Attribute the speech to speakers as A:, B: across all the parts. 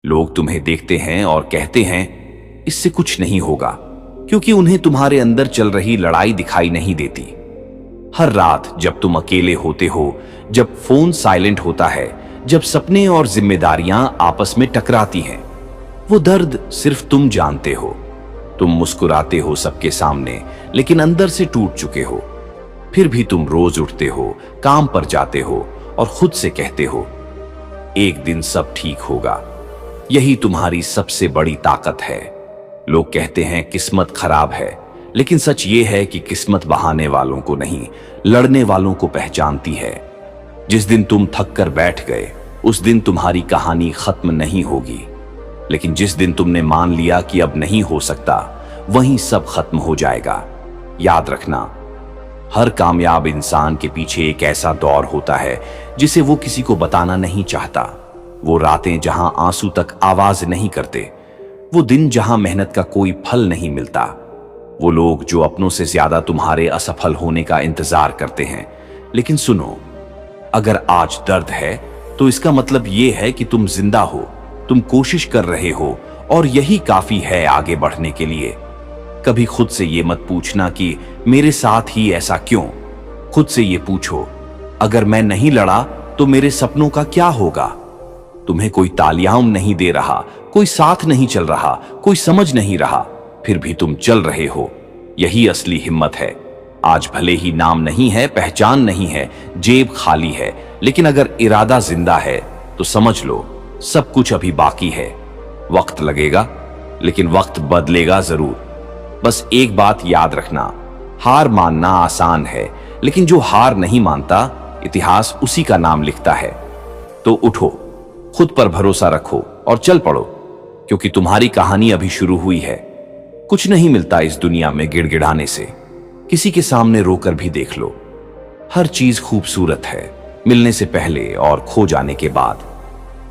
A: लोग तुम्हें देखते हैं और कहते हैं इससे कुछ नहीं होगा, क्योंकि उन्हें तुम्हारे अंदर चल रही लड़ाई दिखाई नहीं देती। हर रात जब तुम अकेले होते हो, जब फोन साइलेंट होता है, जब सपने और जिम्मेदारियां आपस में टकराती हैं, वो दर्द सिर्फ तुम जानते हो। तुम मुस्कुराते हो सबके सामने, लेकिन अंदर से टूट चुके हो। फिर भी तुम रोज उठते हो, काम पर जाते हो और खुद से कहते हो एक दिन सब ठीक होगा। यही तुम्हारी सबसे बड़ी ताकत है। लोग कहते हैं किस्मत खराब है, लेकिन सच ये है कि किस्मत बहाने वालों को नहीं, लड़ने वालों को पहचानती है। जिस दिन तुम थक कर बैठ गए, उस दिन तुम्हारी कहानी खत्म नहीं होगी। लेकिन जिस दिन तुमने मान लिया कि अब नहीं हो सकता, वहीं सब खत्म हो जाएगा। याद रखना, हर कामयाब इंसान के पीछे एक ऐसा दौर होता है जिसे वो किसी को बताना नहीं चाहता। वो रातें जहां आंसू तक आवाज नहीं करते, वो दिन जहां मेहनत का कोई फल नहीं मिलता, वो लोग जो अपनों से ज्यादा तुम्हारे असफल होने का इंतजार करते हैं। लेकिन सुनो, अगर आज दर्द है तो इसका मतलब ये है कि तुम जिंदा हो, तुम कोशिश कर रहे हो, और यही काफी है आगे बढ़ने के लिए। कभी खुद से ये मत पूछना कि मेरे साथ ही ऐसा क्यों। खुद से ये पूछो, अगर मैं नहीं लड़ा तो मेरे सपनों का क्या होगा। तुम्हें कोई तालियां नहीं दे रहा, कोई साथ नहीं चल रहा, कोई समझ नहीं रहा, फिर भी तुम चल रहे हो। यही असली हिम्मत है। आज भले ही नाम नहीं है, पहचान नहीं है, जेब खाली है, लेकिन अगर इरादा जिंदा है तो समझ लो सब कुछ अभी बाकी है। वक्त लगेगा, लेकिन वक्त बदलेगा जरूर। बस एक बात याद रखना, हार मानना आसान है, लेकिन जो हार नहीं मानता, इतिहास उसी का नाम लिखता है। तो उठो, खुद पर भरोसा रखो और चल पड़ो, क्योंकि तुम्हारी कहानी अभी शुरू हुई है। कुछ नहीं मिलता इस दुनिया में गिड़गिड़ाने से। किसी के सामने रोकर भी देख लो। हर चीज खूबसूरत है, मिलने से पहले और खो जाने के बाद।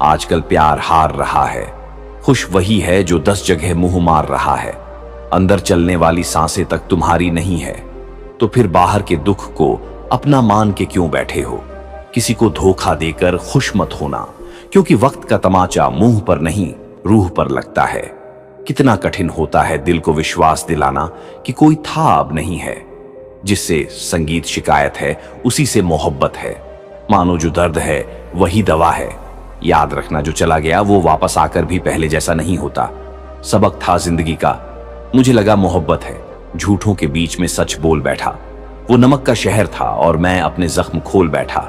A: आजकल प्यार हार रहा है, खुश वही है जो 10 जगह मुंह मार रहा है। अंदर चलने वाली सांसें तक तुम्हारी नहीं है, तो फिर बाहर के दुख को अपना मान के क्यों बैठे हो। किसी को धोखा देकर खुश मत होना, क्योंकि वक्त का तमाचा मुंह पर नहीं, रूह पर लगता है। कितना कठिन होता है दिल को विश्वास दिलाना कि कोई था अब नहीं है। जिससे संगीत शिकायत है, उसी से मोहब्बत है। मानो जो दर्द है वही दवा है। याद रखना, जो चला गया वो वापस आकर भी पहले जैसा नहीं होता। सबक था जिंदगी का, मुझे लगा मोहब्बत है। झूठों के बीच में सच बोल बैठा। वो नमक का शहर था और मैं अपने जख्म खोल बैठा।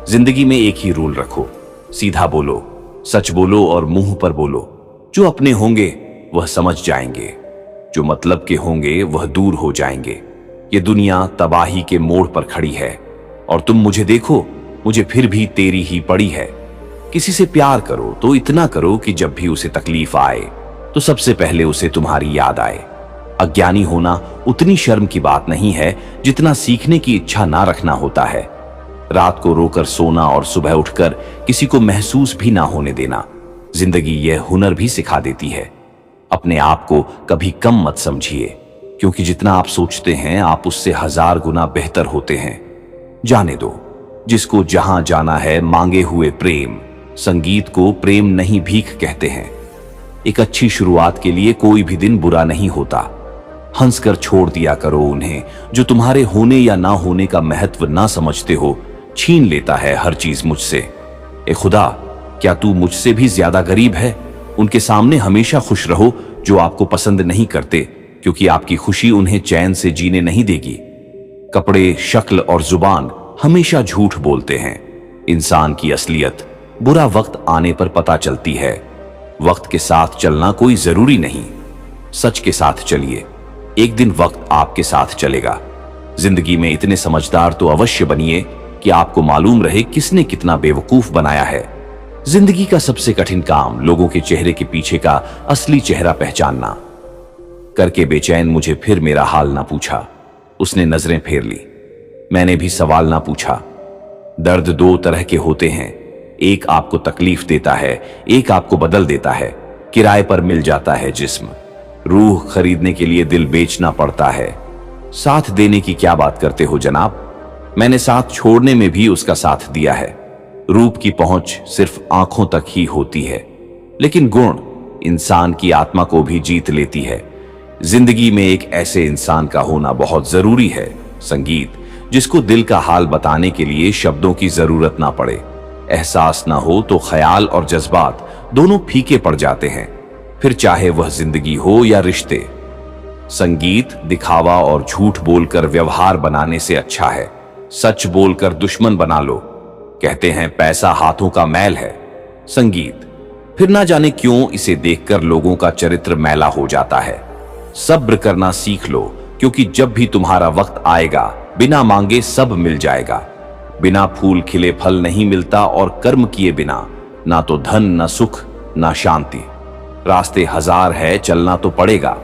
A: जिंदगी में एक ही रूल रखो, सीधा बोलो, सच बोलो और मुंह पर बोलो। जो अपने होंगे वह समझ जाएंगे, जो मतलब के होंगे वह दूर हो जाएंगे। ये दुनिया तबाही के मोड़ पर खड़ी है, और तुम मुझे देखो, मुझे फिर भी तेरी ही पड़ी है। किसी से प्यार करो तो इतना करो कि जब भी उसे तकलीफ आए तो सबसे पहले उसे तुम्हारी याद आए। अज्ञानी होना उतनी शर्म की बात नहीं है जितना सीखने की इच्छा ना रखना होता है। रात को रोकर सोना और सुबह उठकर किसी को महसूस भी ना होने देना। जिंदगी यह हुनर भी सिखा देती है। अपने आप को कभी कम मत समझिए, क्योंकि जितना आप सोचते हैं आप उससे 1000 गुना बेहतर होते हैं। जाने दो, जिसको जहां जाना है मांगे हुए प्रेम। संगीत को प्रेम नहीं भीख कहते हैं। एक अच्छी शुरुआत के लिए कोई भी दिन बुरा नहीं होता। हंसकर छोड़ दिया करो उन्हें जो तुम्हारे होने या ना होने का महत्व ना समझते हो। छीन लेता है हर चीज मुझसे। ए खुदा, क्या तू मुझसे भी ज्यादा गरीब है? उनके सामने हमेशा खुश रहो जो आपको पसंद नहीं करते, क्योंकि आपकी खुशी उन्हें चैन से जीने नहीं देगी। कपड़े, शक्ल और जुबान हमेशा झूठ बोलते हैं। इंसान की असलियत बुरा वक्त आने पर पता चलती है। वक्त के साथ चलना कोई जरूरी नहीं, सच के साथ चलिए। एक दिन वक्त आपके साथ चलेगा। जिंदगी में इतने समझदार तो अवश्य बनिए कि आपको मालूम रहे किसने कितना बेवकूफ बनाया है। जिंदगी का सबसे कठिन काम लोगों के चेहरे के पीछे का असली चेहरा पहचानना। करके बेचैन मुझे फिर मेरा हाल ना पूछा। उसने नजरें फेर ली। मैंने भी सवाल ना पूछा। दर्द 2 तरह के होते हैं, एक आपको तकलीफ देता है, एक आपको बदल देता है। किराए पर मिल जाता है जिस्म, रूह खरीदने के लिए दिल बेचना पड़ता है। साथ देने की क्या बात करते हो जनाब? मैंने साथ छोड़ने में भी उसका साथ दिया है। रूप की पहुंच सिर्फ आंखों तक ही होती है, लेकिन गुण इंसान की आत्मा को भी जीत लेती है। जिंदगी में एक ऐसे इंसान का होना बहुत जरूरी है, संगीत, जिसको दिल का हाल बताने के लिए शब्दों की जरूरत ना पड़े। एहसास ना हो तो ख्याल और जज्बात दोनों फीके पड़ जाते हैं, फिर चाहे वह जिंदगी हो या रिश्ते। संगीत दिखावा और झूठ बोलकर व्यवहार बनाने से अच्छा है। सच बोलकर दुश्मन बना लो। कहते हैं पैसा हाथों का मैल है। संगीत, फिर ना जाने क्यों इसे देखकर लोगों का चरित्र मैला हो जाता है। सब्र करना सीख लो, क्योंकि जब भी तुम्हारा वक्त आएगा बिना मांगे सब मिल जाएगा। बिना फूल खिले फल नहीं मिलता, और कर्म किए बिना ना तो धन, ना सुख, ना शांति। रास्ते हजार है, चलना तो पड़ेगा।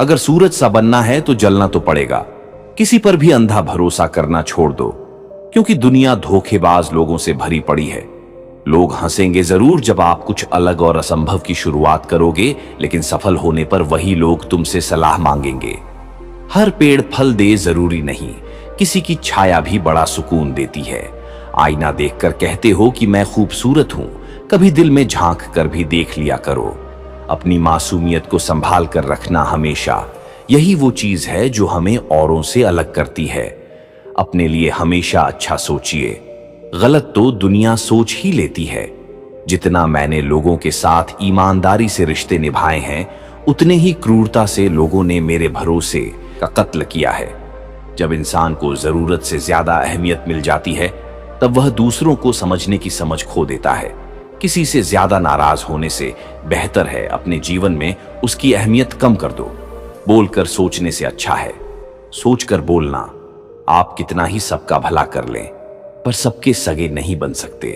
A: अगर सूरज सा बनना है तो जलना तो पड़ेगा। किसी पर भी अंधा भरोसा करना छोड़ दो, क्योंकि दुनिया धोखेबाज लोगों से भरी पड़ी है। लोग हंसेंगे जरूर जब आप कुछ अलग और असंभव की शुरुआत करोगे, लेकिन सफल होने पर वही लोग तुमसे सलाह मांगेंगे। हर पेड़ फल दे जरूरी नहीं, किसी की छाया भी बड़ा सुकून देती है। आईना देखकर कहते हो कि मैं खूबसूरत हूं, कभी दिल में झांक कर भी देख लिया करो। अपनी मासूमियत को संभाल कर रखना हमेशा, यही वो चीज है जो हमें औरों से अलग करती है। अपने लिए हमेशा अच्छा सोचिए, गलत तो दुनिया सोच ही लेती है। जितना मैंने लोगों के साथ ईमानदारी से रिश्ते निभाए हैं, उतने ही क्रूरता से लोगों ने मेरे भरोसे का कत्ल किया है। जब इंसान को जरूरत से ज्यादा अहमियत मिल जाती है, तब वह दूसरों को समझने की समझ खो देता है। किसी से ज्यादा नाराज होने से बेहतर है अपने जीवन में उसकी अहमियत कम कर दो। बोलकर सोचने से अच्छा है सोचकर बोलना। आप कितना ही सबका भला कर लें, पर सबके सगे नहीं बन सकते।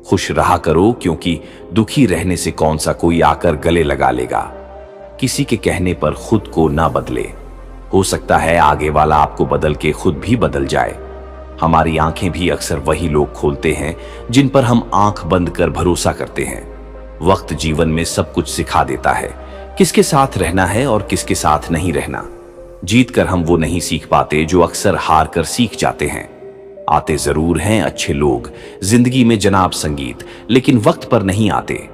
A: खुश रहा करो, क्योंकि दुखी रहने से कौन सा कोई आकर गले लगा लेगा। किसी के कहने पर खुद को ना बदले, हो सकता है आगे वाला आपको बदल के खुद भी बदल जाए। हमारी आंखें भी अक्सर वही लोग खोलते हैं जिन पर हम आंख बंद कर भरोसा करते हैं। वक्त जीवन में सब कुछ सिखा देता है, किसके साथ रहना है और किसके साथ नहीं रहना। जीत कर हम वो नहीं सीख पाते जो अक्सर हार कर सीख जाते हैं। आते जरूर हैं अच्छे लोग जिंदगी में जनाब संगीत, लेकिन वक्त पर नहीं आते।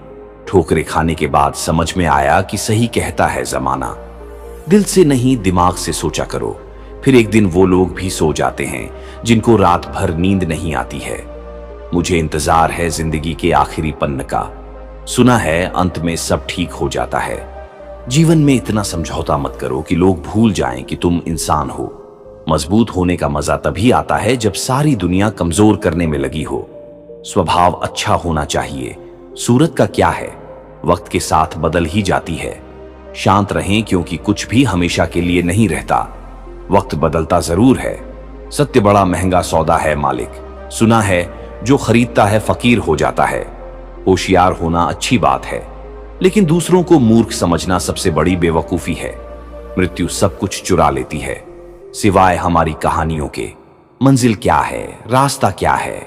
A: ठोकरे खाने के बाद समझ में आया कि सही कहता है जमाना। दिल से नहीं दिमाग से सोचा करो, फिर एक दिन वो लोग भी सो जाते हैं जिनको रात भर नींद नहीं आती है। मुझे इंतजार है जिंदगी के आखिरी पन्ने का, सुना है अंत में सब ठीक हो जाता है। जीवन में इतना समझौता मत करो कि लोग भूल जाएं कि तुम इंसान हो। मजबूत होने का मजा तभी आता है जब सारी दुनिया कमजोर करने में लगी हो। स्वभाव अच्छा होना चाहिए, सूरत का क्या है, वक्त के साथ बदल ही जाती है। शांत रहें, क्योंकि कुछ भी हमेशा के लिए नहीं रहता। वक्त बदलता जरूर है, सत्य बड़ा महंगा सौदा है मालिक। सुना है जो खरीदता है फकीर हो जाता है। होशियार होना अच्छी बात है, लेकिन दूसरों को मूर्ख समझना सबसे बड़ी बेवकूफी है। मृत्यु सब कुछ चुरा लेती है, सिवाय हमारी कहानियों के। मंजिल क्या है, रास्ता क्या है,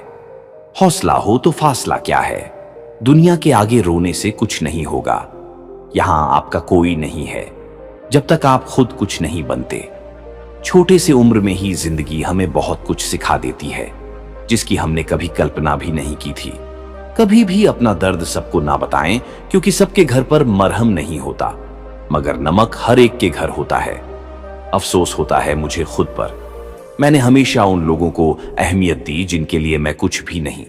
A: हौसला हो तो फासला क्या है। दुनिया के आगे रोने से कुछ नहीं होगा। यहां आपका कोई नहीं है जब तक आप खुद कुछ नहीं बनते। छोटे से उम्र में ही जिंदगी हमें बहुत कुछ सिखा देती है, जिसकी हमने कभी कल्पना भी नहीं की थी। कभी भी अपना दर्द सबको ना बताएं, क्योंकि सबके घर पर मरहम नहीं होता, मगर नमक हर एक के घर होता है। अफसोस होता है मुझे खुद पर। मैंने हमेशा उन लोगों को अहमियत दी जिनके लिए मैं कुछ भी नहीं।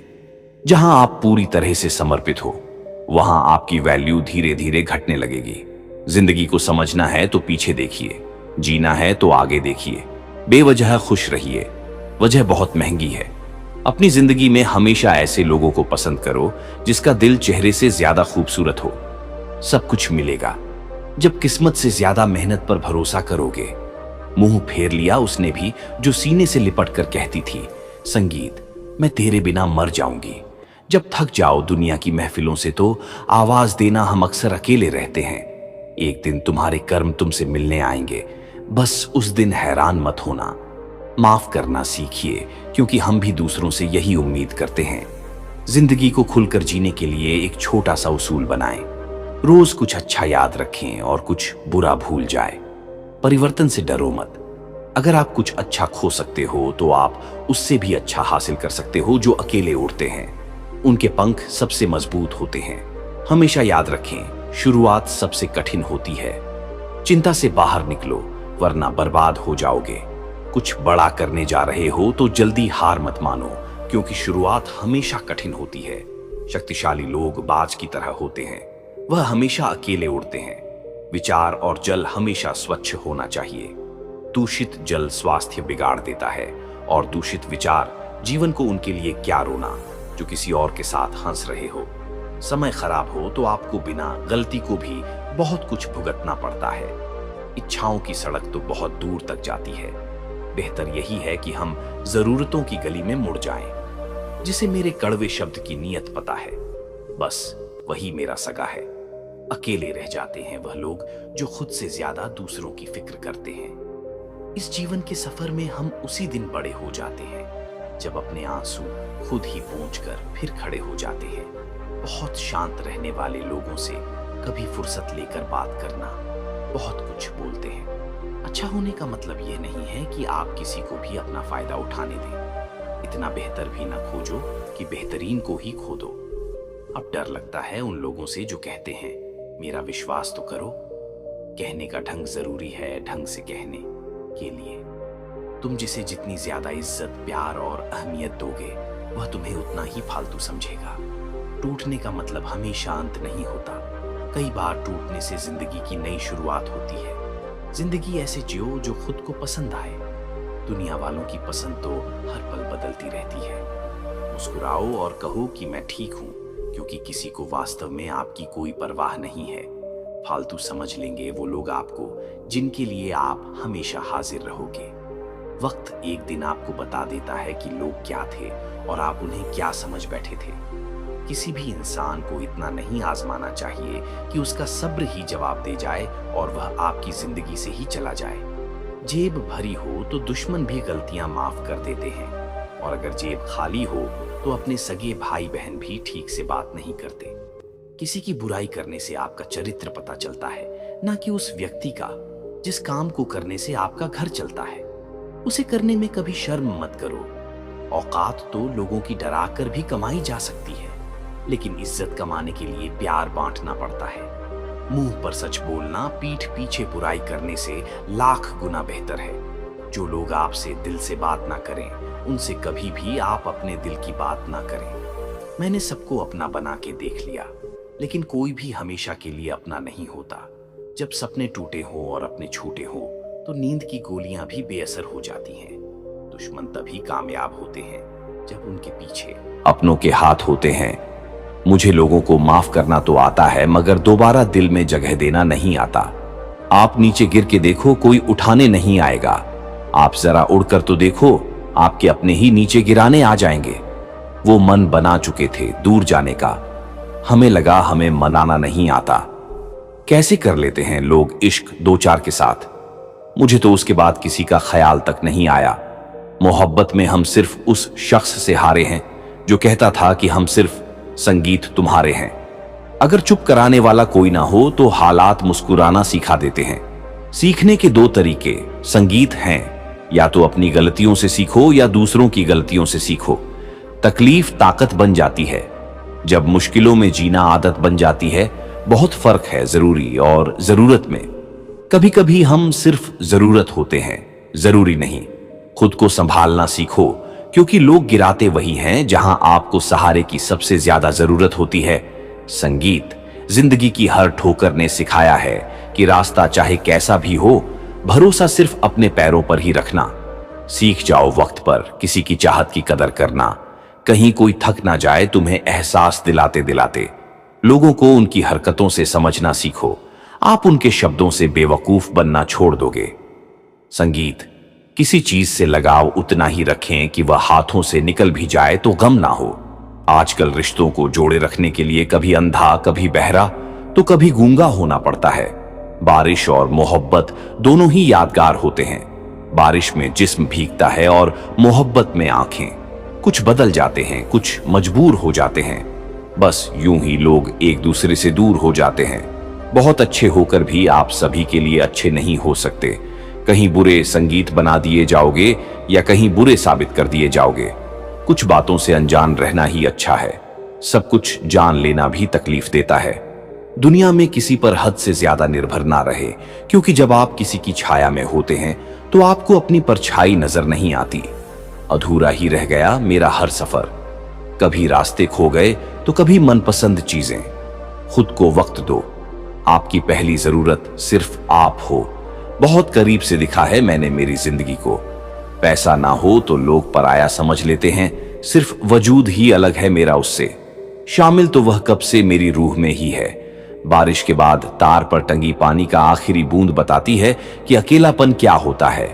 A: जहां आप पूरी तरह से समर्पित हो, वहां आपकी वैल्यू धीरे धीरे घटने लगेगी। जिंदगी को समझना है तो पीछे देखिए, जीना है तो आगे देखिए। बेवजह खुश रहिए, वजह बहुत महंगी है। अपनी जिंदगी में हमेशा ऐसे लोगों को पसंद करो जिसका दिल चेहरे से ज्यादा खूबसूरत हो। सब कुछ मिलेगा जब किस्मत से ज्यादा मेहनत पर भरोसा करोगे। मुंह फेर लिया उसने भी जो सीने से लिपट कर कहती थी, संगीत मैं तेरे बिना मर जाऊंगी। जब थक जाओ दुनिया की महफिलों से तो आवाज देना, हम अक्सर अकेले रहते हैं। एक दिन तुम्हारे कर्म तुमसे मिलने आएंगे, बस उस दिन हैरान मत होना। माफ करना सीखिए, क्योंकि हम भी दूसरों से यही उम्मीद करते हैं। जिंदगी को खुलकर जीने के लिए एक छोटा सा उसूल बनाएं। रोज कुछ अच्छा याद रखें और कुछ बुरा भूल जाए। परिवर्तन से डरो मत। अगर आप कुछ अच्छा खो सकते हो तो आप उससे भी अच्छा हासिल कर सकते हो। जो अकेले उड़ते हैं उनके पंख सबसे मजबूत होते हैं। हमेशा याद रखें, शुरुआत सबसे कठिन होती है। चिंता से बाहर निकलो, वरना बर्बाद हो जाओगे। कुछ बड़ा करने जा रहे हो तो जल्दी हार मत मानो, क्योंकि शुरुआत हमेशा कठिन होती है। शक्तिशाली लोग बाज की तरह होते हैं, वह हमेशा अकेले उड़ते हैं। विचार और जल हमेशा स्वच्छ होना चाहिए। दूषित जल स्वास्थ्य बिगाड़ देता है, और दूषित विचार जीवन को उनके लिए क्या रोना जो किसी और के साथ हंस रहे हो। समय खराब हो तो आपको बिना गलती को भी बहुत कुछ भुगतना पड़ता है। इच्छाओं की सड़क तो बहुत दूर तक जाती है। बेहतर यही है कि हम जरूरतों की गली में मुड़ जाएं। जिसे मेरे कड़वे शब्द की नीयत पता है, बस वही मेरा सगा है। अकेले रह जाते हैं वह लोग जो खुद से ज्यादा दूसरों की फिक्र करते हैं। इस जीवन के सफर में हम उसी दिन बड़े हो जाते हैं जब अपने आंसू खुद ही पोंछकर फिर खड़े हो जाते हैं। बहुत शांत रहने वाले लोगों से कभी फुर्सत लेकर बात करना। बहुत कुछ बोलते हैं। अच्छा होने का मतलब यह नहीं है कि आप किसी को भी अपना फायदा उठाने दें। इतना बेहतर भी ना खोजो कि बेहतरीन को ही खो दो। अब डर लगता है उन लोगों से जो कहते हैं मेरा विश्वास तो करो। कहने का ढंग जरूरी है ढंग से कहने के लिए। तुम जिसे जितनी ज्यादा इज्जत, प्यार और अहमियत दोगे, वह तुम्हें उतना ही फालतू समझेगा। टूटने का मतलब हमेशा अंत नहीं होता। कई बार टूटने से जिंदगी की नई शुरुआत होती है। जिंदगी ऐसे जियो जो खुद को पसंद आए। दुनिया वालों की पसंद तो हर पल बदलती रहती है। मुस्कुराओ और कहो कि मैं ठीक हूं, क्योंकि किसी को वास्तव में आपकी कोई परवाह नहीं है। फालतू समझ लेंगे वो लोग आपको जिनके लिए आप हमेशा हाजिर रहोगे। वक्त एक दिन आपको बता देता है कि लोग क्या थे और आप उन्हें क्या समझ बैठे थे। किसी भी इंसान को इतना नहीं आजमाना चाहिए कि उसका सब्र ही जवाब दे जाए और वह आपकी जिंदगी से ही चला जाए। जेब भरी हो तो दुश्मन भी गलतियां माफ कर देते हैं, और अगर जेब खाली हो तो अपने सगे भाई बहन भी ठीक से बात नहीं करते। किसी की बुराई करने से आपका चरित्र पता चलता है, ना कि उस व्यक्ति का जिस काम को करने से आपका घर चलता है। उसे करने में कभी शर्म मत करो। औकात तो लोगों की डरा कर भी कमाई जा सकती है, लेकिन इज्जत कमाने के लिए प्यार बांटना पड़ता है। मुंह पर सच बोलना पीठ पीछे बुराई करने से लाख गुना बेहतर है। जो लोग आपसे दिल से बात ना करें, उनसे कभी भी आप अपने दिल की बात ना करें। मैंने सबको अपना बना के देख लिया, लेकिन कोई भी हमेशा के लिए अपना नहीं होता। जब सपने टूटे हो और अपने छूटे हो तो नींद की गोलियां भी बेअसर हो जाती हैं। दुश्मन तभी कामयाब होते हैं जब उनके पीछे अपनों के हाथ होते हैं। मुझे लोगों को माफ करना तो आता है, मगर दोबारा दिल में जगह देना नहीं आता। आप नीचे गिर के देखो, कोई उठाने नहीं आएगा। आप जरा उड़कर तो देखो, आपके अपने ही नीचे गिराने आ जाएंगे। वो मन बना चुके थे दूर जाने का। हमें लगा हमें मनाना नहीं आता। कैसे कर लेते हैं लोग इश्क दो चार के साथ। मुझे तो उसके बाद किसी का ख्याल तक नहीं आया। मोहब्बत में हम सिर्फ उस शख्स से हारे हैं जो कहता था कि हम सिर्फ संगीत तुम्हारे हैं। अगर चुप कराने वाला कोई ना हो तो हालात मुस्कुराना सिखा देते हैं। सीखने के दो तरीके संगीत हैं, या तो अपनी गलतियों से सीखो या दूसरों की गलतियों से सीखो। तकलीफ ताकत बन जाती है, जब मुश्किलों में जीना आदत बन जाती है। बहुत फर्क है जरूरी और जरूरत में। कभी कभी हम सिर्फ जरूरत होते हैं, जरूरी नहीं। खुद को संभालना सीखो, क्योंकि लोग गिराते वही हैं जहां आपको सहारे की सबसे ज्यादा जरूरत होती है। संगीत जिंदगी की हर ठोकर ने सिखाया है कि रास्ता चाहे कैसा भी हो, भरोसा सिर्फ अपने पैरों पर ही रखना। सीख जाओ वक्त पर किसी की चाहत की कदर करना। कहीं कोई थक ना जाए तुम्हें एहसास दिलाते दिलाते। लोगों को उनकी हरकतों से समझना सीखो, आप उनके शब्दों से बेवकूफ बनना छोड़ दोगे। संगीत किसी चीज से लगाव उतना ही रखें कि वह हाथों से निकल भी जाए तो गम ना हो। आजकल रिश्तों को जोड़े रखने के लिए कभी अंधा, कभी बहरा, तो कभी गूंगा होना पड़ता है। बारिश और मोहब्बत दोनों ही यादगार होते हैं। बारिश में जिस्म भीगता है और मोहब्बत में आंखें। कुछ बदल जाते हैं, कुछ मजबूर हो जाते हैं। बस यूं ही लोग एक दूसरे से दूर हो जाते हैं। बहुत अच्छे होकर भी आप सभी के लिए अच्छे नहीं हो सकते। कहीं बुरे संगीत बना दिए जाओगे या कहीं बुरे साबित कर दिए जाओगे। कुछ बातों से अनजान रहना ही अच्छा है। सब कुछ जान लेना भी तकलीफ देता है। दुनिया में किसी पर हद से ज्यादा निर्भर ना रहे, क्योंकि जब आप किसी की छाया में होते हैं तो आपको अपनी परछाई नजर नहीं आती। अधूरा ही रह गया मेरा हर सफर। कभी रास्ते खो गए तो कभी मनपसंद चीजें। खुद को वक्त दो, आपकी पहली जरूरत सिर्फ आप हो। बहुत करीब से दिखा है मैंने मेरी जिंदगी को। पैसा ना हो तो लोग पराया समझ लेते हैं, सिर्फ वजूद ही अलग है मेरा उससे। शामिल तो वह कब से मेरी रूह में ही है। बारिश के बाद तार पर टंगी पानी का आखिरी बूंद बताती है कि अकेलापन क्या होता है।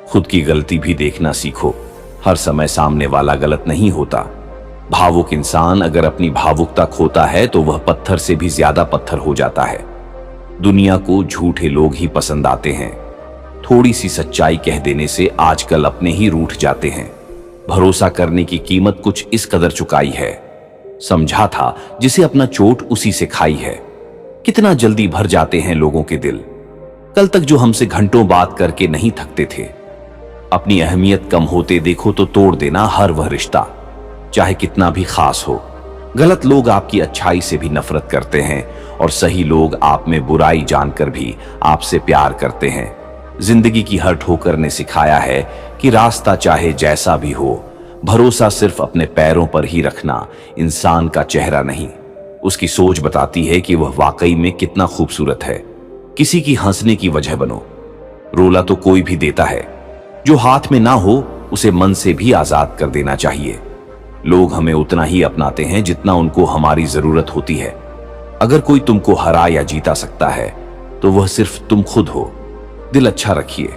A: खुद की गलती भी देखना सीखो, हर समय सामने वाला गलत नहीं होता। भावुक इंसान अगर अपनी भावुकता खोता है तो वह पत्थर से भी ज्यादा पत्थर हो जाता है। दुनिया को झूठे लोग ही पसंद आते हैं। थोड़ी सी सच्चाई कह देने से आजकल अपने ही रूठ जाते हैं। भरोसा करने की कीमत कुछ इस कदर चुकाई है। समझा था जिसे अपना चोट उसी से खाई है। कितना जल्दी भर जाते हैं लोगों के दिल। कल तक जो हमसे घंटों बात करके नहीं थकते थे, अपनी अहमियत कम होते देखो तो तोड़ देना हर वह रिश्ता, चाहे कितना भी खास हो। गलत लोग आपकी अच्छाई से भी नफरत करते हैं और सही लोग आप में बुराई जानकर भी आपसे प्यार करते हैं। जिंदगी की हर ठोकर ने सिखाया है कि रास्ता चाहे जैसा भी हो, भरोसा सिर्फ अपने पैरों पर ही रखना, इंसान का चेहरा नहीं। उसकी सोच बताती है कि वह वाकई में कितना खूबसूरत है। किसी की हंसने की वजह बनो। रोला तो कोई भी देता है, जो हाथ में ना हो उसे मन से भी आजाद कर देना चाहिए। लोग हमें उतना ही अपनाते हैं जितना उनको हमारी जरूरत होती है। अगर कोई तुमको हरा या जीता सकता है तो वह सिर्फ तुम खुद हो। दिल अच्छा रखिए,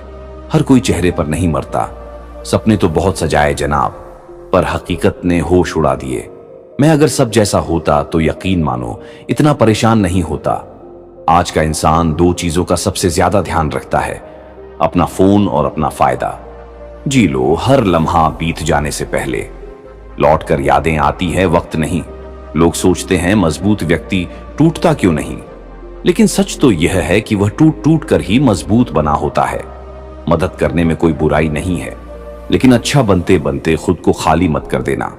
A: हर कोई चेहरे पर नहीं मरता। सपने तो बहुत सजाए जनाब, पर हकीकत ने होश उड़ा दिए। मैं अगर सब जैसा होता तो यकीन मानो इतना परेशान नहीं होता। आज का इंसान दो चीजों का सबसे ज्यादा ध्यान रखता है, अपना फोन और अपना फायदा। जी लो हर लम्हा बीत जाने से पहले। लौट कर यादें आती है, वक्त नहीं। लोग सोचते हैं मजबूत व्यक्ति टूटता क्यों नहीं, लेकिन सच तो यह है कि वह टूट टूट कर ही मजबूत बना होता है। मदद करने में कोई बुराई नहीं है, लेकिन अच्छा बनते बनते खुद को खाली मत कर देना।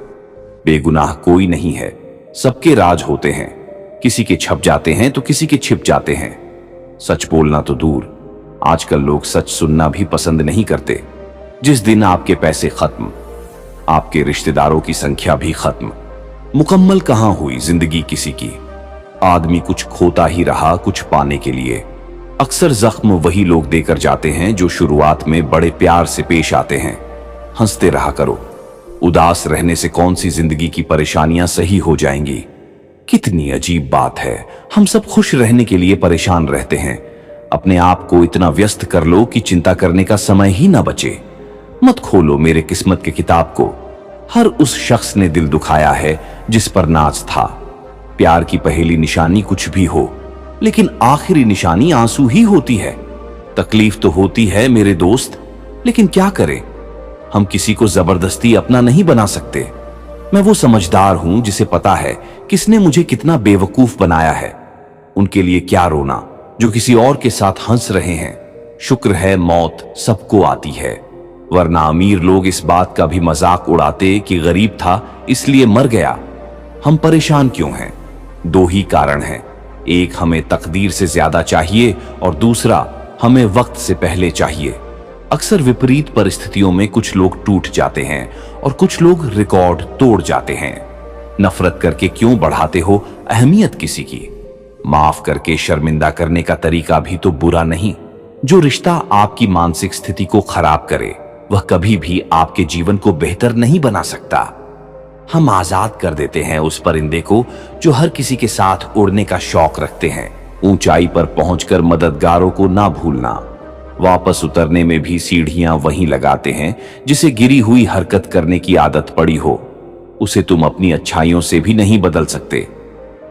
A: बेगुनाह कोई नहीं है, सबके राज होते हैं। किसी के छप जाते हैं तो किसी के छिप जाते हैं। सच बोलना तो दूर, आजकल लोग सच सुनना भी पसंद नहीं करते। जिस दिन आपके पैसे खत्म, आपके रिश्तेदारों की संख्या भी खत्म। मुकम्मल कहां हुई जिंदगी किसी की। आदमी कुछ खोता ही रहा कुछ पाने के लिए। अक्सर जख्म वही लोग देकर जाते हैं जो शुरुआत में बड़े प्यार से पेश आते हैं। हंसते रहा करो, उदास रहने से कौन सी जिंदगी की परेशानियां सही हो जाएंगी। कितनी अजीब बात है, हम सब खुश रहने के लिए परेशान रहते हैं। अपने आप को इतना व्यस्त कर लो कि चिंता करने का समय ही ना बचे। मत खोलो मेरे किस्मत के किताब को। हर उस शख्स ने दिल दुखाया है जिस पर नाज था। प्यार की पहली निशानी कुछ भी हो, लेकिन आखिरी निशानी आंसू ही होती है। तकलीफ तो होती है मेरे दोस्त, लेकिन क्या करें, हम किसी को जबरदस्ती अपना नहीं बना सकते। मैं वो समझदार हूं जिसे पता है किसने मुझे कितना बेवकूफ बनाया है। उनके लिए क्या रोना जो किसी और के साथ हंस रहे हैं। शुक्र है मौत सबको आती है, वरना अमीर लोग इस बात का भी मजाक उड़ाते कि गरीब था इसलिए मर गया। हम परेशान क्यों हैं? दो ही कारण हैं, एक हमें तकदीर से ज्यादा चाहिए और दूसरा हमें वक्त से पहले चाहिए। अक्सर विपरीत परिस्थितियों में कुछ लोग टूट जाते हैं और कुछ लोग रिकॉर्ड तोड़ जाते हैं। नफरत करके क्यों बढ़ाते हो अहमियत किसी की? माफ करके शर्मिंदा करने का तरीका भी तो बुरा नहीं। जो रिश्ता आपकी मानसिक स्थिति को खराब करे वह कभी भी आपके जीवन को बेहतर नहीं बना सकता। हम आजाद कर देते हैं उस परिंदे को जो हर किसी के साथ उड़ने का शौक रखते हैं। ऊंचाई पर पहुंचकर मददगारों को ना भूलना। वापस उतरने में भी सीढ़ियां वहीं लगाते हैं जिसे गिरी हुई हरकत करने की आदत पड़ी हो। उसे तुम अपनी अच्छाइयों से भी नहीं बदल सकते।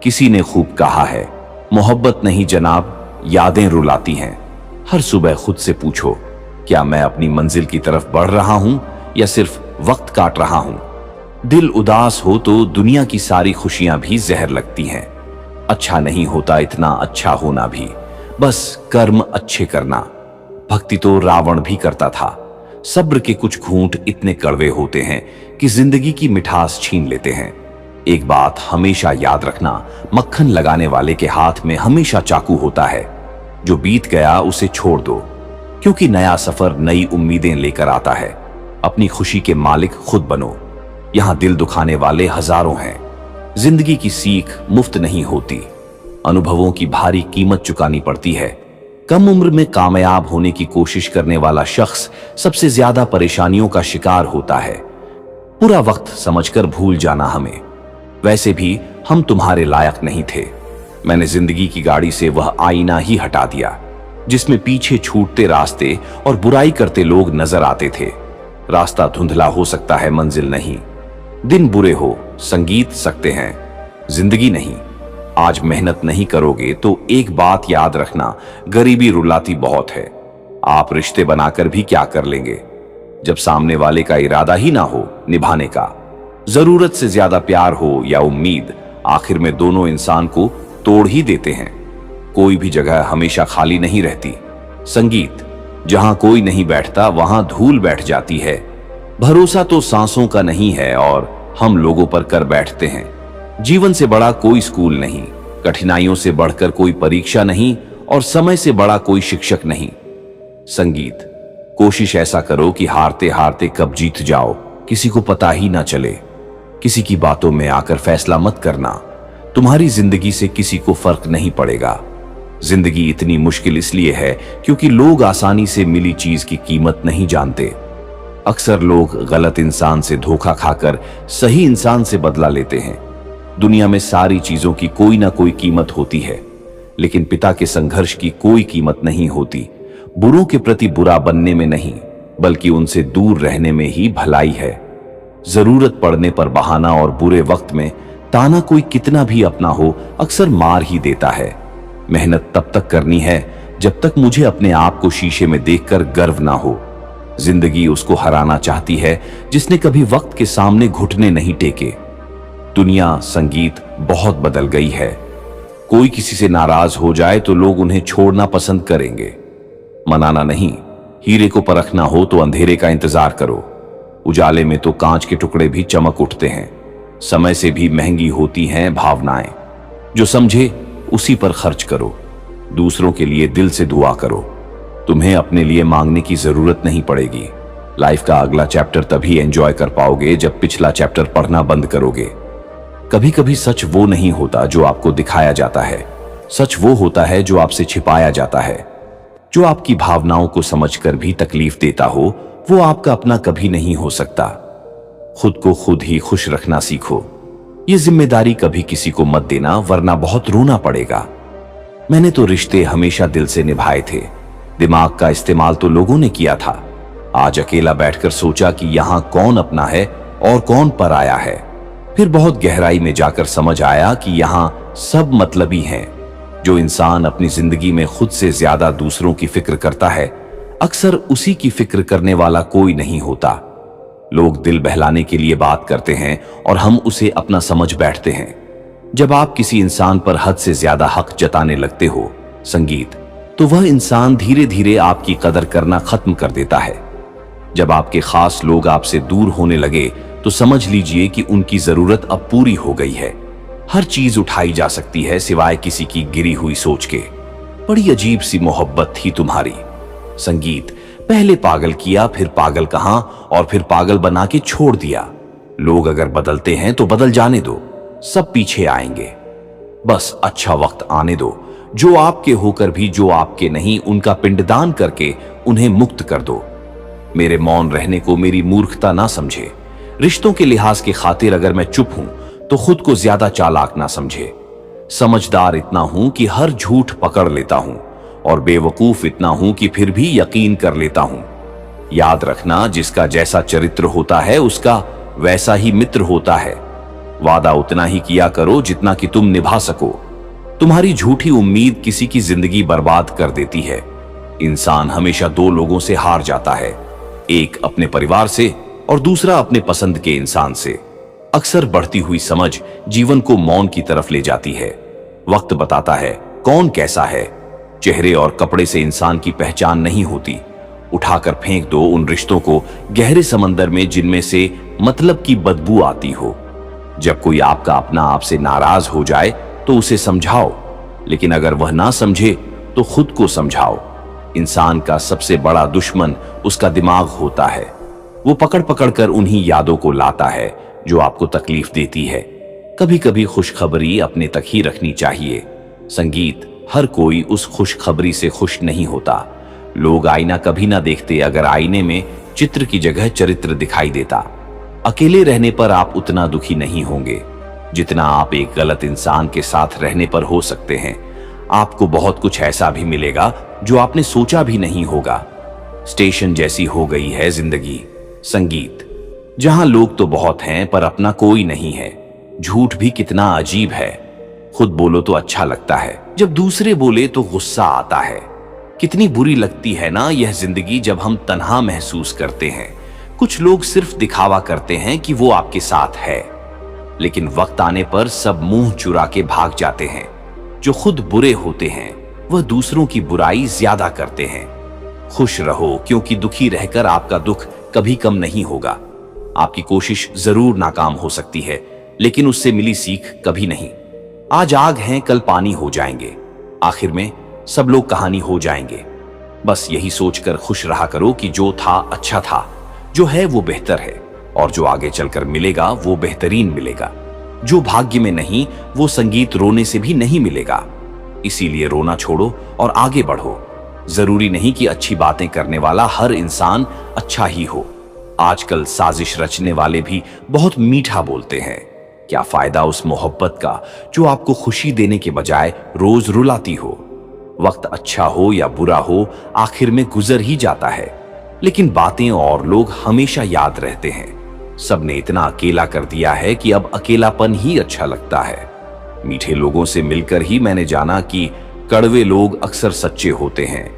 A: किसी ने खूब कहा है, मोहब्बत नहीं जनाब, यादें रुलाती हैं। हर सुबह खुद से पूछो, क्या मैं अपनी मंजिल की तरफ बढ़ रहा हूं या सिर्फ वक्त काट रहा हूं? दिल उदास हो तो दुनिया की सारी खुशियां भी जहर लगती हैं। अच्छा नहीं होता इतना अच्छा होना भी, बस कर्म अच्छे करना। भक्ति तो रावण भी करता था। सब्र के कुछ घूंट इतने कड़वे होते हैं कि जिंदगी की मिठास छीन लेते हैं। एक बात हमेशा याद रखना, मक्खन लगाने वाले के हाथ में हमेशा चाकू होता है। जो बीत गया उसे छोड़ दो, क्योंकि नया सफर नई उम्मीदें लेकर आता है। अपनी खुशी के मालिक खुद बनो। यहां दिल दुखाने वाले हजारों हैं। जिंदगी की सीख मुफ्त नहीं होती, अनुभवों की भारी कीमत चुकानी पड़ती है। कम उम्र में कामयाब होने की कोशिश करने वाला शख्स सबसे ज्यादा परेशानियों का शिकार होता है। पूरा वक्त समझकर भूल जाना हमें। वैसे भी हम तुम्हारे लायक नहीं थे। मैंने जिंदगी की गाड़ी से वह आईना ही हटा दिया जिसमें पीछे छूटते रास्ते और बुराई करते लोग नजर आते थे। रास्ता धुंधला हो सकता है, मंजिल नहीं। दिन बुरे हो, संगीत सकते हैं, जिंदगी नहीं। आज मेहनत नहीं करोगे तो एक बात याद रखना, गरीबी रुलाती बहुत है। आप रिश्ते बनाकर भी क्या कर लेंगे जब सामने वाले का इरादा ही ना हो निभाने का। जरूरत से ज्यादा प्यार हो या उम्मीद, आखिर में दोनों इंसान को तोड़ ही देते हैं। कोई भी जगह हमेशा खाली नहीं रहती। संगीत, जहां कोई नहीं बैठता वहां धूल बैठ जाती है। भरोसा तो सांसों का नहीं है और हम लोगों पर कर बैठते हैं। जीवन से बड़ा कोई स्कूल नहीं, कठिनाइयों से बढ़कर कोई परीक्षा नहीं और समय से बड़ा कोई शिक्षक नहीं। संगीत, कोशिश ऐसा करो कि हारते हारते कब जीत जाओ किसी को पता ही ना चले। किसी की बातों में आकर फैसला मत करना, तुम्हारी जिंदगी से किसी को फर्क नहीं पड़ेगा। जिंदगी इतनी मुश्किल इसलिए है क्योंकि लोग आसानी से मिली चीज की कीमत नहीं जानते। अक्सर लोग गलत इंसान से धोखा खाकर सही इंसान से बदला लेते हैं। दुनिया में सारी चीजों की कोई ना कोई कीमत होती है, लेकिन पिता के संघर्ष की कोई कीमत नहीं होती। बुरों के प्रति बुरा बनने में नहीं, बल्कि उनसे दूर रहने में ही भलाई है। जरूरत पड़ने पर बहाना और बुरे वक्त में ताना कोई कितना भी अपना हो अक्सर मार ही देता है। मेहनत तब तक करनी है जब तक मुझे अपने आप को शीशे में देखकर गर्व ना हो। जिंदगी उसको हराना चाहती है जिसने कभी वक्त के सामने घुटने नहीं टेके। दुनिया, संगीत बहुत बदल गई है। कोई किसी से नाराज हो जाए तो लोग उन्हें छोड़ना पसंद करेंगे। मनाना नहीं, हीरे को परखना हो तो अंधेरे का इंतजार करो। उजाले में तो कांच के टुकड़े भी चमक उठते हैं। समय से भी महंगी होती हैं भावनाएं। जो समझे उसी पर खर्च करो। दूसरों के लिए दिल से दुआ करो। तुम्हें अपने लिए मांगने की जरूरत नहीं पड़ेगी। लाइफ का अगला चैप्टर तभी एंजॉय कर पाओगे जब पिछला चैप्टर पढ़ना बंद करोगे। कभी कभी सच वो नहीं होता जो आपको दिखाया जाता है, सच वो होता है जो आपसे छिपाया जाता है। जो आपकी भावनाओं को समझकर भी तकलीफ देता हो वो आपका अपना कभी नहीं हो सकता। खुद को खुद ही खुश रखना सीखो। ये जिम्मेदारी कभी किसी को मत देना, वरना बहुत रोना पड़ेगा। मैंने तो रिश्ते हमेशा दिल से निभाए थे। दिमाग का इस्तेमाल तो लोगों ने किया था। आज अकेला बैठकर सोचा कि यहां कौन अपना है और कौन पराया है। फिर बहुत गहराई में जाकर समझ आया कि यहां सब मतलबी हैं। जो इंसान अपनी जिंदगी में खुद से ज्यादा दूसरों की फिक्र करता है, अक्सर उसी की फिक्र करने वाला कोई नहीं होता। लोग दिल बहलाने के लिए बात करते हैं और हम उसे अपना समझ बैठते हैं। जब आप किसी इंसान पर हद से ज्यादा हक जताने लगते हो संगीत, तो वह इंसान धीरे धीरे आपकी कदर करना खत्म कर देता है। जब आपके खास लोग आपसे दूर होने लगे तो समझ लीजिए कि उनकी जरूरत अब पूरी हो गई है। हर चीज उठाई जा सकती है सिवाय किसी की गिरी हुई सोच के। बड़ी अजीब सी मोहब्बत थी तुम्हारी संगीत। पहले पागल किया, फिर पागल कहा और फिर पागल बना के छोड़ दिया। लोग अगर बदलते हैं तो बदल जाने दो, सब पीछे आएंगे। बस अच्छा वक्त आने दो। जो आपके होकर भी जो आपके नहीं, उनका पिंडदान करके उन्हें मुक्त कर दो। मेरे मौन रहने को मेरी मूर्खता ना समझे। रिश्तों के लिहाज के खातिर अगर मैं चुप हूं तो खुद को ज्यादा चालाक ना समझे। समझदार इतना हूं कि हर झूठ पकड़ लेता हूं और बेवकूफ इतना हूं कि फिर भी यकीन कर लेता हूं। याद रखना, जिसका जैसा चरित्र होता है उसका वैसा ही मित्र होता है। वादा उतना ही किया करो जितना कि तुम निभा सको। तुम्हारी झूठी उम्मीद किसी की जिंदगी बर्बाद कर देती है। इंसान हमेशा दो लोगों से हार जाता है, एक अपने परिवार से और दूसरा अपने पसंद के इंसान से। अक्सर बढ़ती हुई समझ जीवन को मौन की तरफ ले जाती है। वक्त बताता है कौन कैसा है। चेहरे और कपड़े से इंसान की पहचान नहीं होती। उठाकर फेंक दो उन रिश्तों को गहरे समंदर में जिनमें से मतलब की बदबू आती हो। जब कोई आपका अपना आपसे नाराज हो जाए तो उसे समझाओ, लेकिन अगर वह ना समझे तो खुद को समझाओ। इंसान का सबसे बड़ा दुश्मन उसका दिमाग होता है। वो पकड़ पकड़ कर उन्हीं यादों को लाता है जो आपको तकलीफ देती है। कभी कभी खुशखबरी अपने तक ही रखनी चाहिए। संगीत, हर कोई उस खुशखबरी से खुश नहीं होता। लोग आईना कभी ना देखते अगर आईने में चित्र की जगह चरित्र दिखाई देता। अकेले रहने पर आप उतना दुखी नहीं होंगे जितना आप एक गलत इंसान के साथ रहने पर हो सकते हैं। आपको बहुत कुछ ऐसा भी मिलेगा जो आपने सोचा भी नहीं होगा। स्टेशन जैसी हो गई है जिंदगी। संगीत, जहां लोग तो बहुत हैं पर अपना कोई नहीं है। झूठ भी कितना अजीब है। खुद बोलो तो अच्छा लगता है, जब दूसरे बोले तो गुस्सा आता है। कितनी बुरी लगती है ना यह जिंदगी जब हम तन्हा महसूस करते हैं। कुछ लोग सिर्फ दिखावा करते हैं कि वो आपके साथ है, लेकिन वक्त आने पर सब मुंह चुरा के भाग जाते हैं। जो खुद बुरे होते हैं वह दूसरों की बुराई ज्यादा करते हैं। खुश रहो, क्योंकि दुखी रहकर आपका दुख कभी कम नहीं होगा। आपकी कोशिश जरूर नाकाम हो सकती है, लेकिन उससे मिली सीख कभी नहीं। आज आग हैं, कल पानी हो जाएंगे। आखिर में सब लोग कहानी हो जाएंगे। बस यही सोचकर खुश रहा करो कि जो था अच्छा था, जो है वो बेहतर है, और जो आगे चलकर मिलेगा वो बेहतरीन मिलेगा। जो भाग्य में नहीं वो संगीत रोने से भी नहीं मिलेगा। इसीलिए रोना छोड़ो और आगे बढ़ो। जरूरी नहीं कि अच्छी बातें करने वाला हर इंसान अच्छा ही हो। आजकल साजिश रचने वाले भी बहुत मीठा बोलते हैं। क्या फायदा उस मोहब्बत का जो आपको खुशी देने के बजाय रोज रुलाती हो। वक्त अच्छा हो या बुरा हो, आखिर में गुजर ही जाता है, लेकिन बातें और लोग हमेशा याद रहते हैं। सबने इतना अकेला कर दिया है कि अब अकेलापन ही अच्छा लगता है। मीठे लोगों से मिलकर ही मैंने जाना कि कड़वे लोग अक्सर सच्चे होते हैं।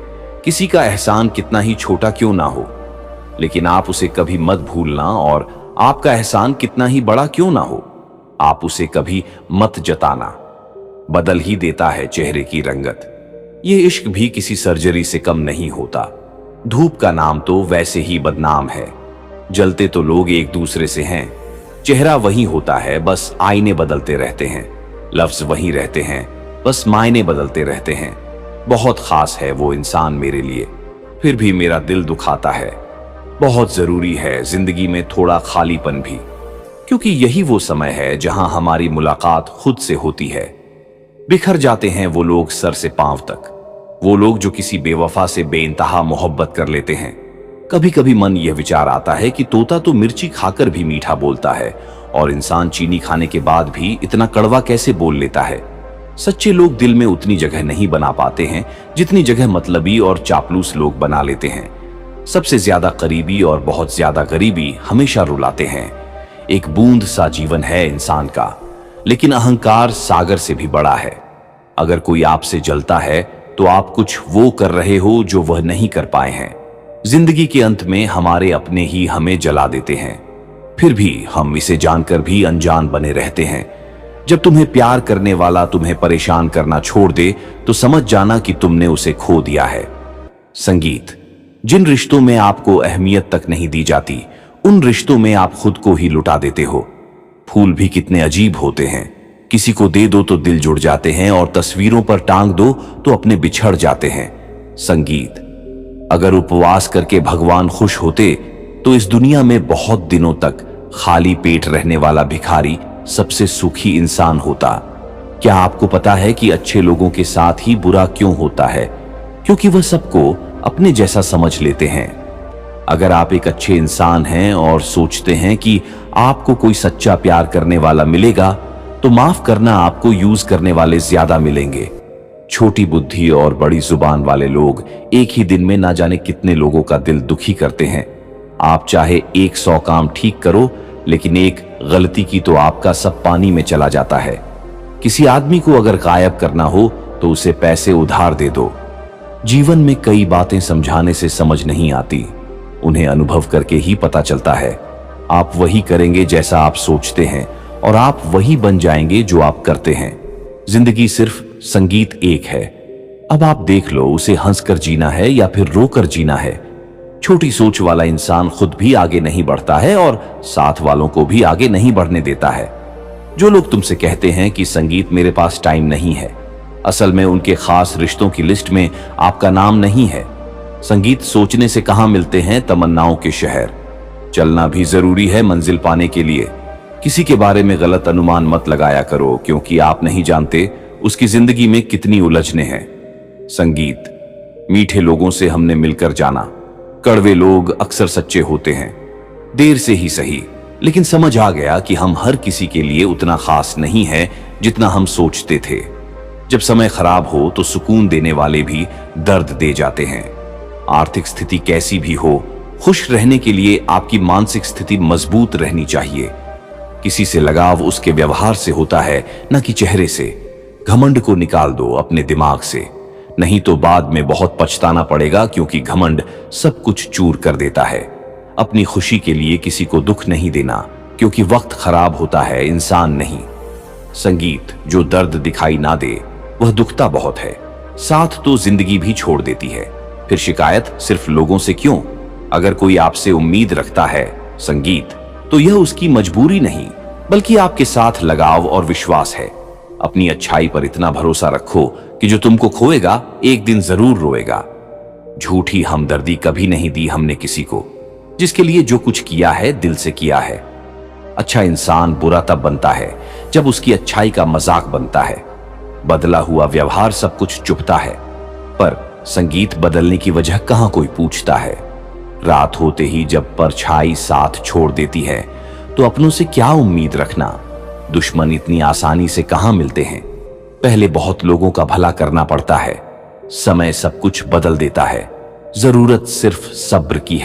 A: किसी का एहसान कितना ही छोटा क्यों ना हो, लेकिन आप उसे कभी मत भूलना, और आपका एहसान कितना ही बड़ा क्यों ना हो, आप उसे कभी मत जताना। बदल ही देता है चेहरे की रंगत। ये इश्क भी किसी सर्जरी से कम नहीं होता। धूप का नाम तो वैसे ही बदनाम है। जलते तो लोग एक दूसरे से हैं। चेहरा वही होता है, बस आईने बदलते रहते हैं। लफ्ज वही रहते हैं, बस मायने बदलते रहते हैं। बहुत खास है वो इंसान मेरे लिए, फिर भी मेरा दिल दुखाता है। बहुत जरूरी है जिंदगी में थोड़ा खालीपन भी, क्योंकि यही वो समय है जहां हमारी मुलाकात खुद से होती है। बिखर जाते हैं वो लोग सर से पांव तक, वो लोग जो किसी बेवफा से बेइंतहा मोहब्बत कर लेते हैं। कभी कभी मन यह विचार आता है कि तोता तो मिर्ची खाकर भी मीठा बोलता है, और इंसान चीनी खाने के बाद भी इतना कड़वा कैसे बोल लेता है। सच्चे लोग दिल में उतनी जगह नहीं बना पाते हैं जितनी जगह मतलबी और चापलूस लोग बना लेते हैं। सबसे ज्यादा करीबी और बहुत ज्यादा गरीबी हमेशा रुलाते हैं। एक बूंद सा जीवन है इंसान का, लेकिन अहंकार सागर से भी बड़ा है। अगर कोई आपसे जलता है तो आप कुछ वो कर रहे हो जो वह नहीं कर पाए हैं। जिंदगी के अंत में हमारे अपने ही हमें जला देते हैं, फिर भी हम इसे जानकर भी अनजान बने रहते हैं। जब तुम्हें प्यार करने वाला तुम्हें परेशान करना छोड़ दे तो समझ जाना कि तुमने उसे खो दिया है। संगीत, जिन रिश्तों में आपको अहमियत तक नहीं दी जाती, उन रिश्तों में आप खुद को ही लुटा देते हो। फूल भी कितने अजीब होते हैं। किसी को दे दो तो दिल जुड़ जाते हैं, और तस्वीरों पर टांग दो तो अपने बिछड़ जाते हैं। संगीत, अगर उपवास करके भगवान खुश होते तो इस दुनिया में बहुत दिनों तक खाली पेट रहने वाला भिखारी सबसे सुखी इंसान होता। क्या आपको पता है कि अच्छे लोगों के साथ ही बुरा क्यों होता है? क्योंकि वह सबको अपने जैसा समझ लेते हैं। अगर आप एक अच्छे इंसान हैं और सोचते हैं कि आपको कोई सच्चा प्यार करने वाला मिलेगा, तो माफ करना, आपको यूज करने वाले ज्यादा मिलेंगे। छोटी बुद्धि और बड़ी जुबान वाले लोग एक ही दिन में ना जाने कितने लोगों का दिल दुखी करते हैं। आप चाहे 100 काम ठीक करो, लेकिन एक गलती की तो आपका सब पानी में चला जाता है। किसी आदमी को अगर गायब करना हो तो उसे पैसे उधार दे दो। जीवन में कई बातें समझाने से समझ नहीं आती, उन्हें अनुभव करके ही पता चलता है। आप वही करेंगे जैसा आप सोचते हैं, और आप वही बन जाएंगे जो आप करते हैं। जिंदगी सिर्फ संगीत एक है। अब आप देख लो, उसे हंसकर जीना है या फिर रोकर जीना है। छोटी सोच वाला इंसान खुद भी आगे नहीं बढ़ता है और साथ वालों को भी आगे नहीं बढ़ने देता है। जो लोग तुमसे कहते हैं कि संगीत मेरे पास टाइम नहीं है, असल में उनके खास रिश्तों की लिस्ट में आपका नाम नहीं है। संगीत सोचने से कहां मिलते हैं तमन्नाओं के शहर। चलना भी जरूरी है मंजिल पाने के लिए। किसी के बारे में गलत अनुमान मत लगाया करो, क्योंकि आप नहीं जानते उसकी जिंदगी में कितनी उलझने हैं। संगीत, मीठे लोगों से हमने मिलकर जाना। कड़वे लोग अक्सर सच्चे होते हैं, देर से ही सही, लेकिन समझ आ गया कि हम हर किसी के लिए उतना खास नहीं है जितना हम सोचते थे। जब समय खराब हो तो सुकून देने वाले भी दर्द दे जाते हैं। आर्थिक स्थिति कैसी भी हो, खुश रहने के लिए आपकी मानसिक स्थिति मजबूत रहनी चाहिए। किसी से लगाव उसके व्यवहार से होता है, न कि चेहरे से। घमंड को निकाल दो अपने दिमाग से, नहीं तो बाद में बहुत पछताना पड़ेगा, क्योंकि घमंड सब कुछ चूर कर देता है। अपनी खुशी के लिए किसी को दुख नहीं देना, क्योंकि वक्त खराब होता है, इंसान नहीं। संगीत, जो दर्द दिखाई ना दे वह दुखता बहुत है, साथ तो जिंदगी भी छोड़ देती है। फिर शिकायत सिर्फ लोगों से क्यों? अगर कोई आपसे उम्मीद रखता है संगीत, तो यह उसकी मजबूरी नहीं, बल्कि आपके साथ लगाव और विश्वास है। अपनी अच्छाई पर इतना भरोसा रखो कि जो तुमको खोएगा एक दिन जरूर रोएगा। झूठी हमदर्दी कभी नहीं दी हमने किसी को। जिसके लिए जो कुछ किया है दिल से किया है। अच्छा इंसान बुरा तब बनता है जब उसकी अच्छाई का मजाक बनता है। बदला हुआ व्यवहार सब कुछ चुभता है, पर संगीत बदलने की वजह कहां कोई पूछता है। रात होते ही जब परछाई साथ छोड़ देती है, तो अपनों से क्या उम्मीद रखना। दुश्मन इतनी आसानी से कहां मिलते हैं। पहले बहुत लोगों का भला करना पड़ता है। समय सब कुछ बदल देता है। जरूरत सिर्फ सब्र की है।